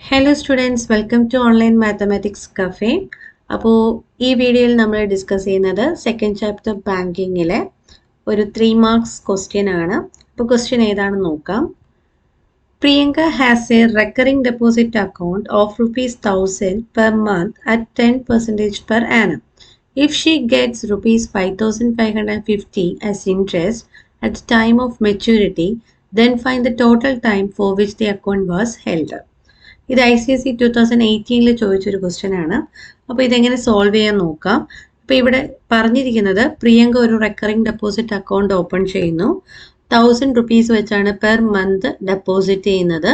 Hello students, welcome to online mathematics cafe. അപ്പോൾ ഈ വീഡിയോയിൽ നമ്മൾ ഡിസ്കസ് ചെയ്യുന്നത് സെക്കൻഡ് ചാപ്റ്റർ ബാങ്കിങ്ങിലെ ഒരു 3 മാർക്സ് ക്വസ്റ്റ്യൻ ആണ്. അപ്പോൾ ക്വസ്റ്റ്യൻ ഏതാണെന്ന് നോക്കാം. Priyanka has A recurring deposit account of ₹1000 per month at 10% per annum. If she gets ₹5,550 as interest at the time of maturity, then find the total time for which the account was held. ഇത് ICSE 2018 ചോദിച്ചൊരു question ആണ്. അപ്പോൾ ഇതെങ്ങനെ solve ചെയ്യാൻ നോക്കാം. അപ്പോൾ ഇവിടെ പറഞ്ഞിരിക്കുന്നത് പ്രിയങ്ക ഒരു റെക്കറിംഗ് ഡെപ്പോസിറ്റ് അക്കൗണ്ട് ഓപ്പൺ ചെയ്യുന്നു. ₹1000 വെച്ചാണ് പെർ മന്ത് ഡെപ്പോസിറ്റ് ചെയ്യുന്നത്.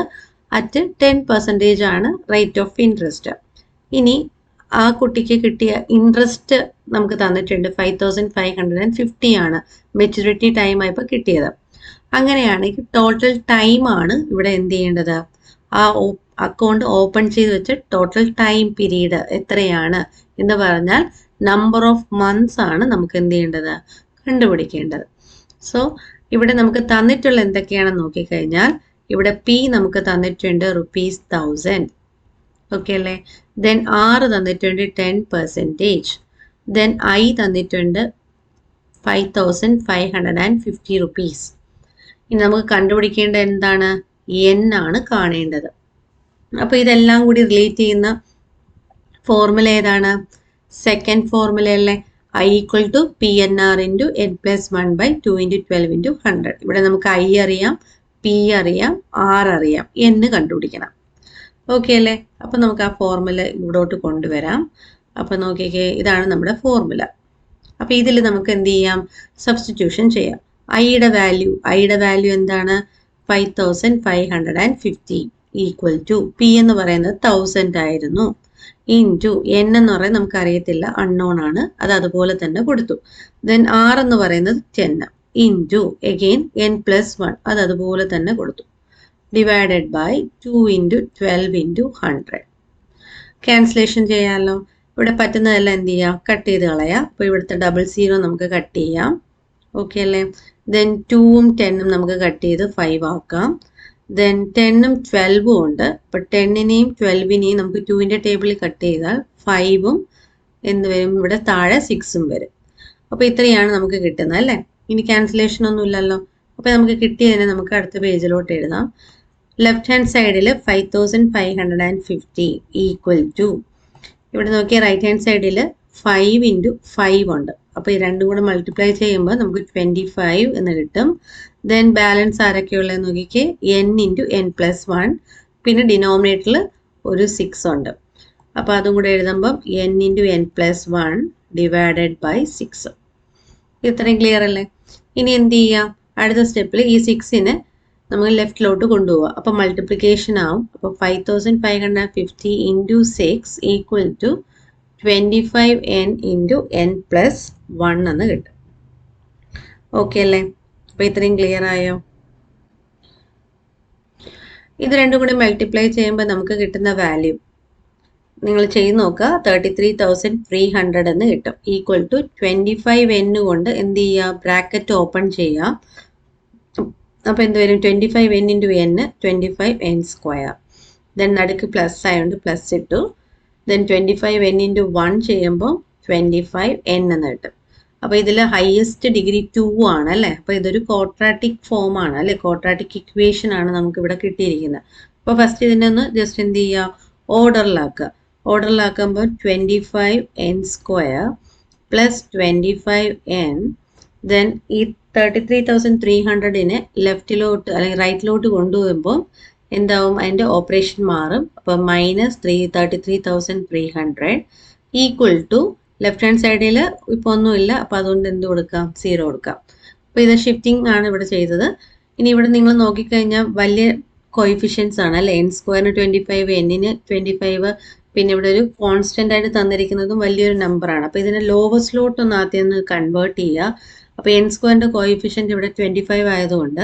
അറ്റ് 10% ആണ് റേറ്റ് ഓഫ് ഇൻട്രസ്റ്റ്. ഇനി ആ കുട്ടിക്ക് കിട്ടിയ ഇൻട്രസ്റ്റ് നമുക്ക് തന്നിട്ടുണ്ട് 5,550 ആണ് മെച്യൂരിറ്റി ടൈം ആയപ്പോൾ കിട്ടിയത്. അങ്ങനെയാണെങ്കിൽ ടോട്ടൽ ടൈം ആണ് ഇവിടെ എന്ത് ചെയ്യേണ്ടത്, ആ അക്കൗണ്ട് ഓപ്പൺ ചെയ്ത് വെച്ച് ടോട്ടൽ ടൈം പീരീഡ് എത്രയാണ് എന്ന് പറഞ്ഞാൽ നമ്പർ ഓഫ് മന്ത്സ് ആണ് നമുക്ക് എന്ത് ചെയ്യേണ്ടത്, കണ്ടുപിടിക്കേണ്ടത്. സോ ഇവിടെ നമുക്ക് തന്നിട്ടുള്ള എന്തൊക്കെയാണെന്ന് നോക്കിക്കഴിഞ്ഞാൽ ഇവിടെ പി നമുക്ക് തന്നിട്ടുണ്ട് ₹1000, ഓക്കെ അല്ലേ. ദെൻ ആർ തന്നിട്ടുണ്ട് 10%. ദെൻ ഐ തന്നിട്ടുണ്ട് ₹5,550. ഇനി നമുക്ക് കണ്ടുപിടിക്കേണ്ട എന്താണ്, എൻ ആണ് കാണേണ്ടത്. അപ്പോൾ ഇതെല്ലാം കൂടി റിലേറ്റ് ചെയ്യുന്ന ഫോർമുല ഏതാണ്, സെക്കൻഡ് ഫോർമുല അല്ലേ, I equal to PNR into N plus 1 by 2 into 12 into 100. ഇവിടെ നമുക്ക് I അറിയാം, P അറിയാം, R അറിയാം, N കണ്ടുപിടിക്കണം. ഓക്കെ അല്ലേ. അപ്പോൾ നമുക്ക് ആ ഫോർമുല ഇവിടോട്ട് കൊണ്ടുവരാം. അപ്പോൾ നോക്കിക്കേ, ഇതാണ് നമ്മുടെ ഫോർമുല. അപ്പോൾ ഇതിൽ നമുക്ക് എന്ത് ചെയ്യാം, സബ്സ്റ്റിറ്റ്യൂഷൻ ചെയ്യാം. ഐയുടെ വാല്യൂ എന്താണ്, 5,550 ഈക്വൽ ടു പി എന്ന് പറയുന്നത് 1000 ആയിരുന്നു, ഇൻറ്റു എൻ എന്ന് പറയുന്നത് നമുക്ക് അറിയത്തില്ല, അൺനോൺ ആണ്, അത് അതുപോലെ തന്നെ കൊടുത്തു. ദെൻ ആർ എന്ന് പറയുന്നത് 10 ഇൻറ്റു അഗെയിൻ n+1 അത് അതുപോലെ തന്നെ കൊടുത്തു, divided by 2 into 12 into 100. Cancellation ചെയ്യാമല്ലോ. ഇവിടെ പറ്റുന്നതെല്ലാം എന്ത് ചെയ്യാം, കട്ട് ചെയ്ത് കളയാം. അപ്പോൾ ഇവിടുത്തെ 00 നമുക്ക് കട്ട് ചെയ്യാം, ഓക്കെ അല്ലേ. ദെൻ 2ഉം 10ഉം നമുക്ക് കട്ട് ചെയ്ത് 5 ആക്കാം. ദെൻ 10ഉം 12ഉം ഉണ്ട്. അപ്പോൾ 10നെയും 12നെയും നമുക്ക് 2ൻ്റെ ടേബിളിൽ കട്ട് ചെയ്താൽ 5ഉം എന്ത് വരും, ഇവിടെ താഴെ 6ഉം വരും. അപ്പോൾ ഇത്രയാണ് നമുക്ക് കിട്ടുന്നത് അല്ലേ. ഇനി ക്യാൻസലേഷൻ ഒന്നും ഇല്ലല്ലോ. അപ്പോൾ നമുക്ക് കിട്ടിയതിനെ നമുക്ക് അടുത്ത പേജിലോട്ട് എഴുതാം. ലെഫ്റ്റ് ഹാൻഡ് സൈഡിൽ 5,550 ഈക്വൽ ടു, ഇവിടെ നോക്കിയാൽ റൈറ്റ് ഹാൻഡ് സൈഡിൽ 5 into 5 ഉണ്ട്. അപ്പോൾ ഈ രണ്ടും കൂടെ മൾട്ടിപ്ലൈ ചെയ്യുമ്പോൾ നമുക്ക് 25 എന്ന് കിട്ടും. ദെൻ ബാലൻസ് ആരൊക്കെയുള്ളത് നോക്കിക്കേ, n into n+1, പിന്നെ ഡിനോമിനേറ്ററിൽ ഒരു 6 ഉണ്ട്. അപ്പോൾ അതും കൂടെ എഴുതുമ്പം n into n+1 divided by 6. ഇത്രയും ക്ലിയർ അല്ലേ. ഇനി എന്ത് ചെയ്യാം, അടുത്ത സ്റ്റെപ്പിൽ ഈ 6നെ നമുക്ക് ലെഫ്റ്റിലോട്ട് കൊണ്ടുപോകാം. അപ്പോൾ മൾട്ടിപ്ലിക്കേഷൻ ആവും. അപ്പോൾ 5,550 into 6 equal to 25n into n+1 എന്ന് കിട്ടും. ഓക്കെ അല്ലേ. അപ്പോൾ ഇത്രയും ക്ലിയർ ആയോ. ഇത് രണ്ടും കൂടി മൾട്ടിപ്ലൈ ചെയ്യുമ്പോൾ നമുക്ക് കിട്ടുന്ന വാല്യൂ നിങ്ങൾ ചെയ്ത് നോക്കുക, 33,300 എന്ന് കിട്ടും. ഈക്വൽ ടു 25n കൊണ്ട് എന്ത് ചെയ്യുക, ബ്രാക്കറ്റ് ഓപ്പൺ ചെയ്യുക. അപ്പോൾ എന്ത് വരും, 25n into n 25n². Then നടുക്ക് പ്ലസ് ആയതുകൊണ്ട് പ്ലസ് ഇട്ടു. ദെൻ 25n into 1 ചെയ്യുമ്പോൾ 25n എന്ന് കിട്ടും. അപ്പോൾ ഇതിൽ ഹയസ്റ്റ് ഡിഗ്രി 2 ആണ് അല്ലേ. അപ്പോൾ ഇതൊരു ക്വാഡ്രാറ്റിക് ഫോം ആണ് അല്ലേ, ക്വാഡ്രാറ്റിക് ഇക്വേഷൻ ആണ് നമുക്ക് ഇവിടെ കിട്ടിയിരിക്കുന്നത്. അപ്പോൾ ഫസ്റ്റ് ഇതിനെ ഒന്ന് ജസ്റ്റ് എന്ത് ചെയ്യുക, ഓർഡറിലാക്കുമ്പോൾ 25n² പ്ലസ് 25n. ദെൻ ഈ 33,300നെ ലെഫ്റ്റിലോട്ട് അല്ലെങ്കിൽ റൈറ്റിലോട്ട് കൊണ്ടുപോകുമ്പോൾ എന്താവും, അതിൻ്റെ ഓപ്പറേഷൻ മാറും. അപ്പോൾ -33,300 ഈക്വൽ ടു ലെഫ്റ്റ് ഹാൻഡ് സൈഡിൽ ഇപ്പോൾ ഒന്നുമില്ല, അപ്പോൾ അതുകൊണ്ട് എന്ത് കൊടുക്കാം, 0 കൊടുക്കാം. അപ്പോൾ ഇത് ഷിഫ്റ്റിംഗ് ആണ് ഇവിടെ ചെയ്തത്. ഇനി ഇവിടെ നിങ്ങൾ നോക്കിക്കഴിഞ്ഞാൽ വലിയ കോയിഫിഷ്യൻസ് ആണ് അല്ലേ, n² 25, n 25, പിന്നെ ഇവിടെ ഒരു കോൺസ്റ്റൻ്റ് ആയിട്ട് തന്നിരിക്കുന്നതും വലിയൊരു നമ്പറാണ്. അപ്പോൾ ഇതിനെ ലോവസ്റ്റിലോട്ട് ഒന്ന് ആദ്യം ഒന്ന് കൺവേർട്ട് ചെയ്യുക. അപ്പോൾ n² കോയിഫിഷ്യൻ്റ് ഇവിടെ 25 ആയതുകൊണ്ട്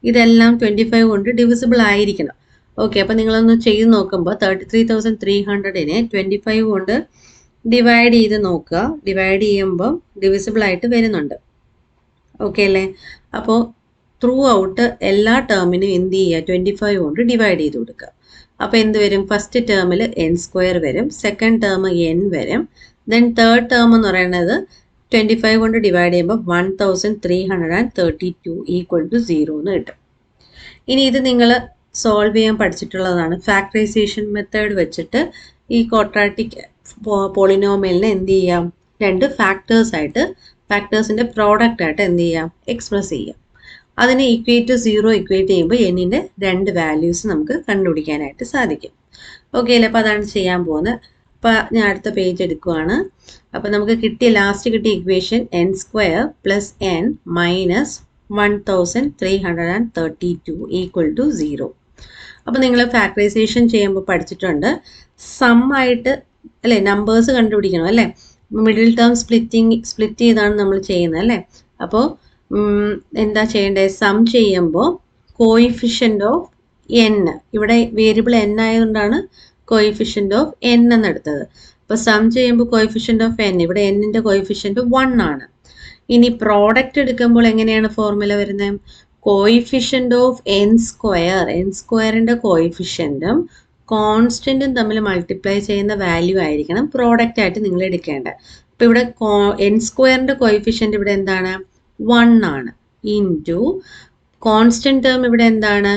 ഇതെല്ലാം 25 കൊണ്ട് ഡിവിസിബിൾ ആയിരിക്കണം. ഓക്കെ. അപ്പോൾ നിങ്ങളൊന്ന് ചെയ്ത് നോക്കുമ്പോൾ 33,300നെ 25 കൊണ്ട് ഡിവൈഡ് ചെയ്ത് നോക്കുക. ഡിവൈഡ് ചെയ്യുമ്പോൾ ഡിവിസിബിൾ ആയിട്ട് വരുന്നുണ്ട്, ഓക്കെ അല്ലേ. അപ്പോൾ ത്രൂ ഔട്ട് എല്ലാ ടേമിനും എന്ത് ചെയ്യുക, 25 കൊണ്ട് ഡിവൈഡ് ചെയ്ത് കൊടുക്കുക. അപ്പോൾ എന്ത് വരും? ഫസ്റ്റ് ടേമിൽ എൻ സ്ക്വയർ വരും, സെക്കൻഡ് ടേം എൻ വരും, ദെൻ തേർഡ് ടേം എന്ന് പറയുന്നത് 25 കൊണ്ട് ഡിവൈഡ് ചെയ്യുമ്പോൾ 1332 ഈക്വൽ ടു 0 എന്ന് കിട്ടും. ഇനി ഇത് നിങ്ങൾ സോൾവ് ചെയ്യാൻ പഠിച്ചിട്ടുള്ളതാണ്. ഫാക്ടറൈസേഷൻ മെത്തേഡ് വെച്ചിട്ട് ഈ ക്വാഡ്രാറ്റിക് പോളിനോമിയലിനെ എന്ത് ചെയ്യാം? രണ്ട് ഫാക്ടേഴ്സിൻ്റെ പ്രോഡക്റ്റ് ആയിട്ട് എന്ത് ചെയ്യാം? എക്സ്പ്രസ് ചെയ്യാം. അതിനെ ഇക്വേറ്റ് ടു 0 ഇക്വേറ്റ് ചെയ്യുമ്പോൾ എന്നിൻ്റെ രണ്ട് വാല്യൂസ് നമുക്ക് കണ്ടുപിടിക്കാനായിട്ട് സാധിക്കും. ഓക്കെ അല്ലേ? അപ്പോൾ അതാണ് ചെയ്യാൻ പോകുന്നത്. അപ്പോൾ ഞാൻ അടുത്ത പേജ് എടുക്കുവാണ്. അപ്പോൾ നമുക്ക് ലാസ്റ്റ് കിട്ടിയ equation n square plus n minus 1332 equal to 0. അപ്പോൾ നിങ്ങൾ ഫാക്ടറൈസേഷൻ ചെയ്യുമ്പോൾ പഠിച്ചിട്ടുണ്ട്, സം ആയിട്ട് അല്ലേ നമ്പേഴ്സ് കണ്ടുപിടിക്കണം അല്ലേ? മിഡിൽ ടേം സ്പ്ലിറ്റ് ചെയ്താണ് നമ്മൾ ചെയ്യുന്നത് അല്ലേ? അപ്പോൾ എന്താ ചെയ്യേണ്ടത്? സം ചെയ്യുമ്പോൾ കോയിഫിഷ്യൻ്റ് ഓഫ് എൻ, ഇവിടെ വേരിയബിൾ എൻ ആയതുകൊണ്ടാണ് കോയിഫിഷ്യൻ്റ് ഓഫ് എൻ എന്നെടുത്തത്. അപ്പോൾ സം ചെയ്യുമ്പോൾ കോയിഫിഷ്യൻ്റ് ഓഫ് എൻ, ഇവിടെ എന്നിൻ്റെ കോയിഫിഷ്യൻ്റ് 1 ആണ്. ഇനി പ്രോഡക്റ്റ് എടുക്കുമ്പോൾ എങ്ങനെയാണ് ഫോർമുല വരുന്നത്? കോയിഫിഷ്യൻ്റ് ഓഫ് എൻ സ്ക്വയറിൻ്റെ കോയിഫിഷ്യൻറ്റും കോൺസ്റ്റൻറ്റും തമ്മിൽ മൾട്ടിപ്ലൈ ചെയ്യുന്ന വാല്യൂ ആയിരിക്കണം പ്രോഡക്റ്റ് ആയിട്ട് നിങ്ങൾ എടുക്കേണ്ടത്. അപ്പോൾ ഇവിടെ എൻ സ്ക്വയറിൻ്റെ കോയിഫിഷ്യൻ്റ് ഇവിടെ എന്താണ്? 1 ആണ്. ഇൻറ്റു കോൺസ്റ്റൻറ്റ് ടേം ഇവിടെ എന്താണ്?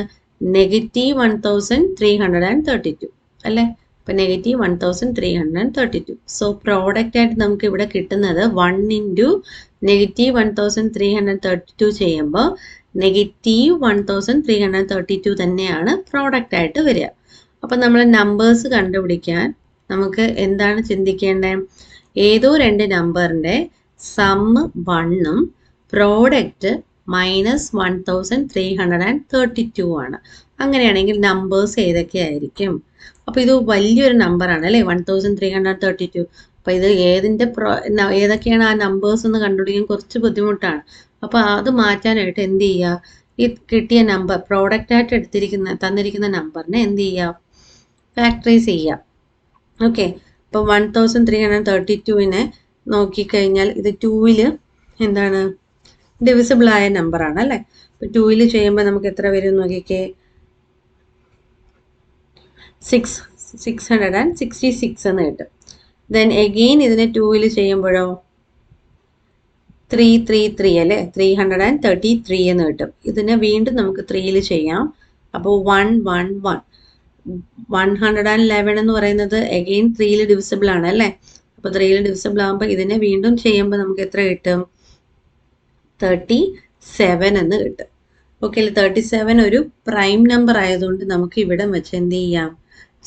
-1332 അല്ലേ? അപ്പോൾ -1332. സോ പ്രോഡക്റ്റ് ആയിട്ട് നമുക്ക് ഇവിടെ കിട്ടുന്നത് 1 ഇൻറ്റു -1332 ചെയ്യുമ്പോൾ -1332 തന്നെയാണ് പ്രോഡക്റ്റ് ആയിട്ട് വരിക. അപ്പം നമ്മൾ നമ്പേഴ്സ് കണ്ടുപിടിക്കാൻ നമുക്ക് എന്താണ് ചിന്തിക്കേണ്ടത്? ഏതോ രണ്ട് നമ്പറിൻ്റെ സമ്മ് 1ഉം പ്രോഡക്റ്റ് -1332 ആണ്. അങ്ങനെയാണെങ്കിൽ നമ്പേഴ്സ് ഏതൊക്കെയായിരിക്കും? അപ്പോൾ ഇത് വലിയൊരു നമ്പറാണ് അല്ലേ, 1332. അപ്പോൾ ഇത് ഏതൊക്കെയാണ് ആ നമ്പേഴ്സ് എന്ന് കണ്ടുപിടിക്കാൻ കുറച്ച് ബുദ്ധിമുട്ടാണ്. അപ്പോൾ അത് മാറ്റാനായിട്ട് എന്ത് ചെയ്യുക? ഈ കിട്ടിയ നമ്പർ പ്രോഡക്റ്റായിട്ട് തന്നിരിക്കുന്ന നമ്പറിനെ എന്ത് ചെയ്യുക? ഫാക്ടറൈസ് ചെയ്യുക. ഓക്കെ, അപ്പോൾ 1332നെ നോക്കിക്കഴിഞ്ഞാൽ ഇത് 2ൽ എന്താണ്? ഡിവിസിബിൾ ആയ നമ്പറാണ് അല്ലേ? അപ്പോൾ 2ൽ ചെയ്യുമ്പോൾ നമുക്ക് എത്ര വരും നോക്കിക്കേ? 666 എന്ന് കിട്ടും. ദെൻ എഗെയിൻ ഇതിനെ 2ൽ ചെയ്യുമ്പോഴോ 333 അല്ലേ? 333 എന്ന് കിട്ടും. ഇതിനെ വീണ്ടും നമുക്ക് 3ൽ ചെയ്യാം. അപ്പോൾ 111. 111 എന്ന് പറയുന്നത് എഗെയിൻ 3ൽ ഡിവിസിബിൾ ആണ് അല്ലേ? അപ്പോൾ 3ൽ ഡിവിസിബിൾ ആകുമ്പോൾ ഇതിനെ വീണ്ടും ചെയ്യുമ്പോൾ നമുക്ക് എത്ര കിട്ടും? 37 എന്ന് കിട്ടും. ഓക്കെ അല്ലേ? 37 ഒരു പ്രൈം നമ്പർ ആയതുകൊണ്ട് നമുക്ക് ഇവിടെ വെച്ച് എന്ത് ചെയ്യാം?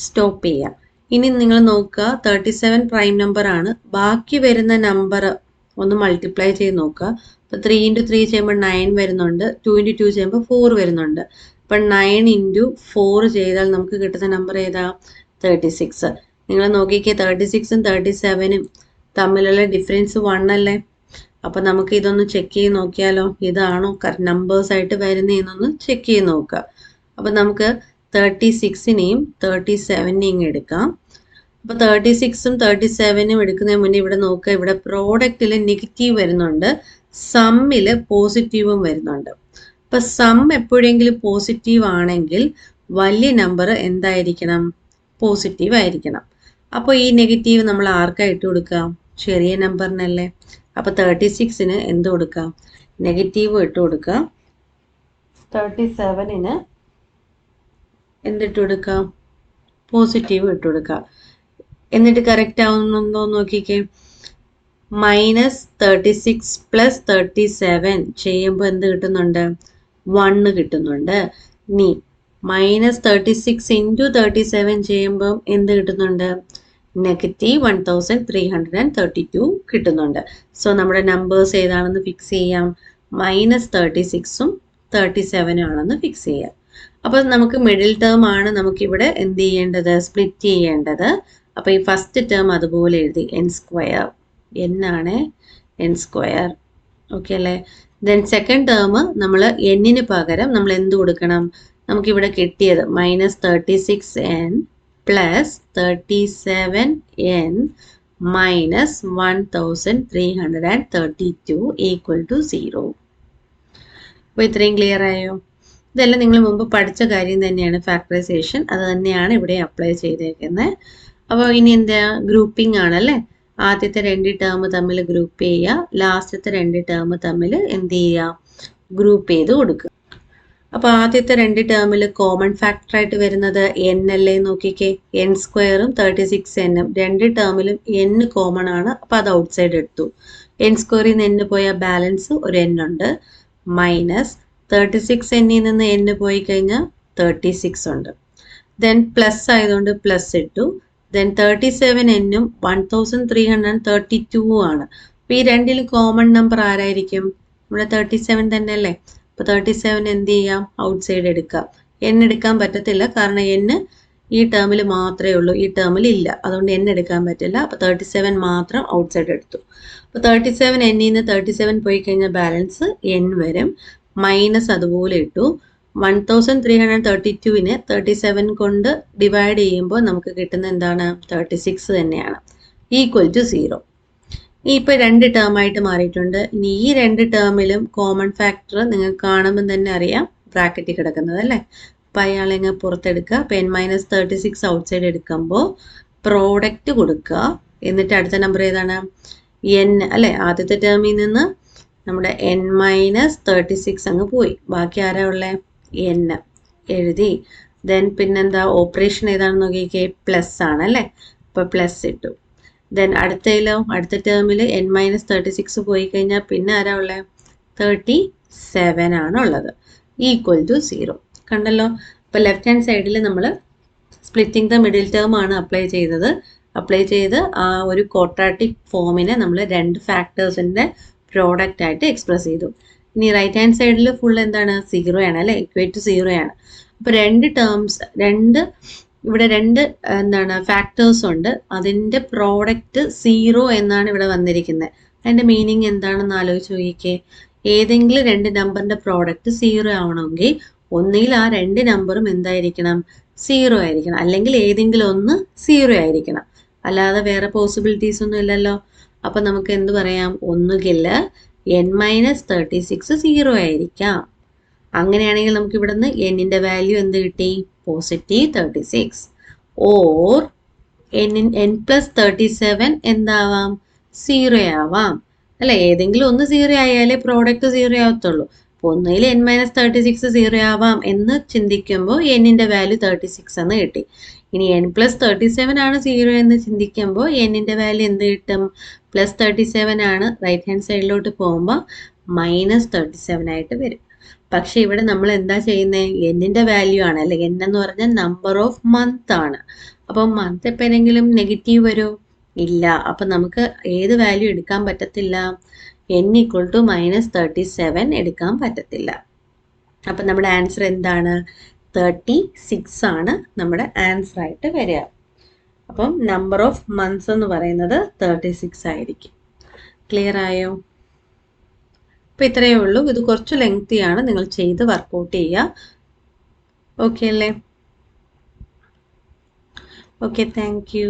സ്റ്റോപ്പ് ചെയ്യാം. ഇനി നിങ്ങൾ നോക്കുക, 37 പ്രൈം നമ്പർ ആണ്. ബാക്കി വരുന്ന നമ്പർ ഒന്ന് മൾട്ടിപ്ലൈ ചെയ്ത് നോക്കുക. അപ്പോൾ 3 × 3 ചെയ്യുമ്പോൾ 9 വരുന്നുണ്ട്, 2 × 2 ചെയ്യുമ്പോൾ 4 വരുന്നുണ്ട്. അപ്പം 9 × 4 ചെയ്താൽ നമുക്ക് കിട്ടുന്ന നമ്പർ ഏതാ? 36. നിങ്ങൾ നോക്കിക്കേ, 36ഉം 37ഉം തമ്മിലുള്ള ഡിഫറൻസ് 1 അല്ലേ? അപ്പം നമുക്ക് ഇതൊന്ന് ചെക്ക് ചെയ്ത് നോക്കിയാലോ? ഇതാണോ നമ്പേഴ്സ് ആയിട്ട് വരുന്നതെന്നൊന്ന് ചെക്ക് ചെയ്ത് നോക്കുക. അപ്പം നമുക്ക് 36നെയും 37നെയും എടുക്കാം. അപ്പോൾ 36ഉം 37ഉം എടുക്കുന്നതിന് മുന്നേ ഇവിടെ നോക്കുക, ഇവിടെ പ്രോഡക്റ്റിൽ നെഗറ്റീവ് വരുന്നുണ്ട്, സമ്മിൽ പോസിറ്റീവും വരുന്നുണ്ട്. അപ്പം സം എപ്പോഴെങ്കിലും പോസിറ്റീവ് ആണെങ്കിൽ വലിയ നമ്പർ എന്തായിരിക്കണം? പോസിറ്റീവ് ആയിരിക്കണം. അപ്പോൾ ഈ നെഗറ്റീവ് നമ്മൾ ആർക്കാണ് ഇട്ട് കൊടുക്കാം? ചെറിയ നമ്പറിനല്ലേ? അപ്പോൾ 36ന് എന്ത് കൊടുക്കാം? നെഗറ്റീവ് ഇട്ട് കൊടുക്കാം. 37ന് എന്തിട്ട് കൊടുക്കാം? പോസിറ്റീവ് ഇട്ട് കൊടുക്കാം. എന്നിട്ട് കറക്റ്റ് ആവുന്നുണ്ടോ നോക്കിക്കേ. -36 + 37 ചെയ്യുമ്പോൾ എന്ത് കിട്ടുന്നുണ്ട്? 1 കിട്ടുന്നുണ്ട്. ഇനി -36 × 37 ചെയ്യുമ്പോൾ എന്ത് കിട്ടുന്നുണ്ട്? -1332 കിട്ടുന്നുണ്ട്. സോ നമ്മുടെ നമ്പേഴ്സ് ഏതാണെന്ന് ഫിക്സ് ചെയ്യാം. -36ഉം 37ഉം ആണെന്ന് ഫിക്സ് ചെയ്യാം. അപ്പോൾ നമുക്ക് മിഡിൽ ടേം ആണ് നമുക്കിവിടെ എന്ത് ചെയ്യേണ്ടത്? സ്പ്ലിറ്റ് ചെയ്യേണ്ടത്. അപ്പോൾ ഈ ഫസ്റ്റ് ടേം അതുപോലെ എഴുതി, എൻ സ്ക്വയർ, എന്നാണ് എൻ സ്ക്വയർ. ഓക്കെ അല്ലേ? ദെൻ സെക്കൻഡ് ടേം നമ്മൾ എന്നിന് പകരം നമ്മൾ എന്ത് കൊടുക്കണം? നമുക്കിവിടെ കിട്ടിയത് -36n + 37n - 1332 = 0. അപ്പോൾ ഇത്രയും ക്ലിയർ ആയോ? ഇതെല്ലാം നിങ്ങൾ മുമ്പ് പഠിച്ച കാര്യം തന്നെയാണ് ഫാക്ടറൈസേഷൻ. അത് തന്നെയാണ് ഇവിടെ അപ്ലൈ ചെയ്തേക്കുന്നത്. അപ്പോൾ ഇനി എന്താ ഗ്രൂപ്പിംഗ് ആണല്ലേ. ആദ്യത്തെ 2 ടേം തമ്മിൽ ഗ്രൂപ്പ് ചെയ്യുക, ലാസ്റ്റത്തെ 2 ടേം തമ്മിൽ എന്ത് ചെയ്യുക, ഗ്രൂപ്പ് ചെയ്ത് കൊടുക്കുക. അപ്പോൾ ആദ്യത്തെ 2 ടേമിൽ കോമൺ ഫാക്ടർ ആയിട്ട് വരുന്നത് n അല്ലേ, നോക്കിക്കേ. n സ്ക്വയറും 36n 2 ടേമിലും n കോമൺ ആണ്. അപ്പോൾ അത് ഔട്ട് സൈഡ് എടുത്തു. n സ്ക്വയറിൽ നിന്ന് n പോയ ബാലൻസ് ഒരു n ഉണ്ട്. മൈനസ് 36n നിന്ന് n പോയി കഴിഞ്ഞാൽ 36 ഉണ്ട്. ദെൻ പ്ലസ് ആയതുകൊണ്ട് പ്ലസ് ഇട്ടു. ദെൻ 37n 1332 ആണ്. അപ്പോൾ ഈ രണ്ടിലും കോമൺ നമ്പർ ആരായിരിക്കും? ഇവിടെ 37 തന്നെ അല്ലേ. അപ്പോൾ 37 എന്ത് ചെയ്യാം, ഔട്ട് സൈഡ് എടുക്കാം. n എടുക്കാൻ പറ്റത്തില്ല, കാരണം n ഈ ടേമിൽ മാത്രമേ ഉള്ളൂ, ഈ ടേമിൽ ഇല്ല. അതുകൊണ്ട് n എടുക്കാൻ പറ്റില്ല. അപ്പോൾ 37 മാത്രം ഔട്ട് സൈഡ് എടുത്തു. അപ്പോൾ 37 n നിന്ന് 37 പോയി കഴിഞ്ഞാൽ ബാലൻസ് n വരും. മൈനസ് അതുപോലെ ഇട്ടു. 1332നെ 37 കൊണ്ട് ഡിവൈഡ് ചെയ്യുമ്പോൾ നമുക്ക് കിട്ടുന്ന എന്താണ്, 36 തന്നെയാണ്. Equal to 0. ഇപ്പോൾ 2 ടേം ആയിട്ട് മാറിയിട്ടുണ്ട്. ഇനി ഈ 2 ടേമിലും കോമൺ ഫാക്ടർ നിങ്ങൾക്ക് കാണുമ്പോൾ തന്നെ അറിയാം, ബ്രാക്കറ്റിൽ കിടക്കുന്നത് അല്ലേ. അപ്പോൾ അയാളെ അങ്ങ് പുറത്തെടുക്കുക. അപ്പോൾ n-36 ഔട്ട് സൈഡ് എടുക്കുമ്പോൾ പ്രോഡക്റ്റ് കൊടുക്കുക. എന്നിട്ട് അടുത്ത നമ്പർ ഏതാണ്, n അല്ലേ. ആദ്യത്തെ ടേമിൽ നിന്ന് നമ്മുടെ n-36 അങ്ങ് പോയി. ബാക്കി ആരാ ഉള്ളത്, n എഴുതി. ദെൻ പിന്നെന്താ ഓപ്പറേഷൻ ഏതാണെന്ന് നോക്കിക്കേ, പ്ലസ് ആണ് അല്ലേ. അപ്പോൾ പ്ലസ് ഇട്ടു. ദെൻ അടുത്ത ടേമിൽ n-36 പോയി കഴിഞ്ഞാൽ പിന്നെ ആരാ ഉള്ളത്, 37 ആണ് ഉള്ളത്. Equal to 0. കണ്ടല്ലോ. അപ്പോൾ ലെഫ്റ്റ് ഹാൻഡ് സൈഡിൽ നമ്മൾ സ്പ്ലിറ്റിംഗ് ദ മിഡിൽ ടേം ആണ് അപ്ലൈ ചെയ്ത് ആ ഒരു ക്വാഡ്രാറ്റിക് ഫോമിനെ നമ്മൾ 2 ഫാക്ടേഴ്സിൻ്റെ പ്രോഡക്റ്റ് ആയിട്ട് എക്സ്പ്രസ് ചെയ്തു. ഇനി റൈറ്റ് ഹാൻഡ് സൈഡിൽ ഫുൾ എന്താണ്, 0 ആണ് അല്ലേ, ഇക്വേറ്റ് ടു 0 ആണ്. അപ്പോൾ 2 ടേംസ്, ഇവിടെ 2 എന്താണ് ഫാക്ടേഴ്സ് ഉണ്ട്. അതിൻ്റെ പ്രോഡക്റ്റ് 0 എന്നാണ് ഇവിടെ വന്നിരിക്കുന്നത്. അതിൻ്റെ മീനിങ് എന്താണെന്ന് ആലോചിച്ച് നോക്കിക്കേ. ഏതെങ്കിലും 2 നമ്പറിൻ്റെ പ്രോഡക്റ്റ് 0 ആവണമെങ്കിൽ ഒന്നുകിൽ ആ 2 നമ്പറും എന്തായിരിക്കണം, 0 ആയിരിക്കണം, അല്ലെങ്കിൽ ഏതെങ്കിലും ഒന്ന് 0 ആയിരിക്കണം. അല്ലാതെ വേറെ പോസിബിലിറ്റീസ് ഒന്നും ഇല്ലല്ലോ. അപ്പം നമുക്ക് എന്ത് പറയാം, ഒന്നുകിൽ n-36 0 ആയിരിക്കാം. അങ്ങനെയാണെങ്കിൽ നമുക്ക് ഇവിടുന്ന് n-ന്റെ വാല്യൂ എന്ത് കിട്ടി, പോസിറ്റീവ് 36. ഓർ n+37 എന്താവാം, 0 ആവാം അല്ലെ. ഏതെങ്കിലും ഒന്ന് 0 ആയാലേ പ്രോഡക്റ്റ് 0 ആവത്തുള്ളൂ. അപ്പോൾ ഒന്നുകിൽ n-36 0 ആവാം എന്ന് ചിന്തിക്കുമ്പോൾ n-ന്റെ വാല്യൂ 36 എന്ന് കിട്ടി. ഇനി n+37 ആണ് 0 എന്ന് ചിന്തിക്കുമ്പോൾ n-ന്റെ വാല്യൂ എന്ത് കിട്ടും, +37 ആണ്. റൈറ്റ് ഹാൻഡ് സൈഡിലോട്ട് പോകുമ്പോൾ -37 ആയിട്ട് വരും. പക്ഷെ ഇവിടെ നമ്മൾ എന്താ ചെയ്യുന്നത്, n-ന്റെ വാല്യൂ ആണ് അല്ലെ. n എന്ന് പറഞ്ഞാൽ നമ്പർ ഓഫ് മന്ത് ആണ്. അപ്പം മന്ത് എപ്പോഴെങ്കിലും നെഗറ്റീവ് വരുമോ, ഇല്ല. അപ്പം നമുക്ക് ഏത് വാല്യൂ എടുക്കാൻ പറ്റത്തില്ല, n = -37 എടുക്കാൻ പറ്റത്തില്ല. അപ്പം നമ്മുടെ ആൻസർ എന്താണ്, 36 ആണ് നമ്മുടെ ആൻസർ ആയിട്ട് വരിക. അപ്പം നമ്പർ ഓഫ് മന്ത്സ് എന്ന് പറയുന്നത് 36 ആയിരിക്കും. ക്ലിയർ ആയോ? അപ്പോൾ ഇത്രയേ ഉള്ളൂ. ഇത് കുറച്ച് ലെങ്തിയാണ്, നിങ്ങൾ ചെയ്ത് വർക്കൗട്ട് ചെയ്യുക. ഓക്കെ അല്ലേ? Okay, thank you.